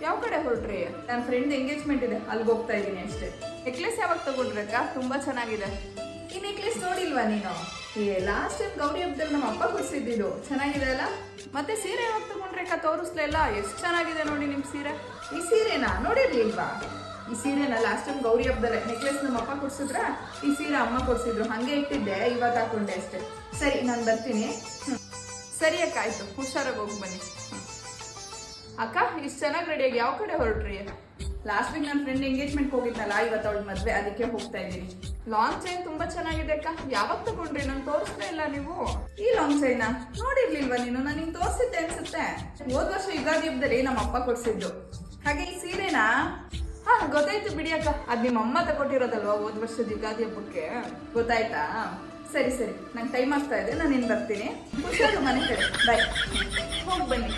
ಯಾವ ಕಡೆ ಹೊರಟ್ರಿ? ನನ್ನ ಫ್ರೆಂಡ್ ಎಂಗೇಜ್ಮೆಂಟ್ ಇದೆ, ಅಲ್ಲಿಗೆ ಹೋಗ್ತಾ ಇದ್ದೀನಿ ಅಷ್ಟೇ. ನೆಕ್ಲೆಸ್ ಯಾವಾಗ ತಗೊಂಡ್ರಿ ಅಕ್ಕ? ತುಂಬಾ ಚೆನ್ನಾಗಿದೆ. ಈ ನೆಕ್ಲೆಸ್ ನೋಡಿಲ್ವಾ ನೀನು? ಲಾಸ್ಟ್ ಟೈಮ್ ಗೌರಿ ಹಬ್ಬದಲ್ಲಿ ನಮ್ಮ ಅಪ್ಪ ಕೊಡ್ಸಿದ್ದು. ಚೆನ್ನಾಗಿದೆ ಅಲ್ಲ? ಮತ್ತೆ ಸೀರೆ ಯಾವಾಗ ತಗೊಂಡ್ರೆ ಅಕ್ಕ? ತೋರಿಸ್ಲೇ ಇಲ್ಲ. ಎಷ್ಟು ಚೆನ್ನಾಗಿದೆ ನೋಡಿ ನಿಮ್ ಸೀರೆ. ಈ ಸೀರೆನಾ ನೋಡಿರ್ಲಿಲ್ವಾ? ಈ ಸೀರೆನ ಲಾಸ್ಟ್ ಟೈಮ್ ಗೌರಿ ಹಬ್ಬದಲ್ಲೇ ನೆಕ್ಲೆಸ್ ನಮ್ಮ ಅಪ್ಪ ಕೊಡ್ಸಿದ್ರ, ಈ ಸೀರೆ ಅಮ್ಮ ಕೊಡ್ಸಿದ್ರು. ಹಂಗೆ ಇಟ್ಟಿದ್ದೆ, ಇವತ್ತು ಹಾಕೊಂಡೆ ಅಷ್ಟೇ. ಸರಿ, ನಾನು ಬರ್ತೀನಿ. ಸರಿ ಅಕ್ಕ, ಆಯ್ತು. ಹುಷಾರಾಗಿ ಹೋಗಿ ಬನ್ನಿ. ಅಕ್ಕ, ಇಷ್ಟು ಚೆನ್ನಾಗಿ ರೆಡಿಯಾಗಿ ಯಾವ ಕಡೆ ಹೊರಟ್ರಿ? ಲಾಸ್ಟ್ ವೀಕ್ ನನ್ನ ಫ್ರೆಂಡ್ ಎಂಗೇಜ್ಮೆಂಟ್ ಹೋಗಿದ್ನಲ್ಲ, ಇವತ್ತು ಅವಳ ಮದ್ವೆ, ಅದಕ್ಕೆ ಹೋಗ್ತಾ ಇದ್ದೀನಿ. ಲಾಂಗ್ ಚೈನ್ ತುಂಬಾ ಚೆನ್ನಾಗಿದೆ ಅಕ್ಕ. ಯಾವಾಗ ತಗೊಂಡ್ರಿ? ನಂಗೆ ತೋರಿಸ್ಲೇ ಇಲ್ಲ ನೀವು. ಈ ಲಾಂಗ್ ಚೈನಾ ನೋಡಿರ್ಲಿಲ್ವಾ ನೀನು? ನಾನು ನಿಂಗೆ ತೋರಿಸಿದ್ದೆ ಅನ್ಸುತ್ತೆ. ಹೋದ ವರ್ಷ ಯುಗಾದಿ ಹಬ್ಬದಲ್ಲಿ ನಮ್ಮ ಅಪ್ಪ ಕೊಡ್ಸಿದ್ದು. ಹಾಗೆ ಈ ಸೀರೆನಾ? ಹಾ, ಗೊತ್ತಾಯ್ತು ಬಿಡಿ ಅಕ್ಕ. ಅದ್ ನಿಮ್ಮ ಅಮ್ಮ ತಗೊಟ್ಟಿರೋದಲ್ವಾ ಹೋದ ವರ್ಷದ ಯುಗಾದಿ ಹಬ್ಬಕ್ಕೆ? ಗೊತ್ತಾಯ್ತಾ? ಸರಿ ಸರಿ, ನಂಗೆ ಟೈಮ್ ಆಗ್ತಾ ಇದೆ, ನಾನು ಇನ್ನು ಬರ್ತೀನಿ. ಹುಷಾರು ಮನೆ ಕಡೆ. ಬಾಯ್. ಹೋಗಿ ಬನ್ನಿ.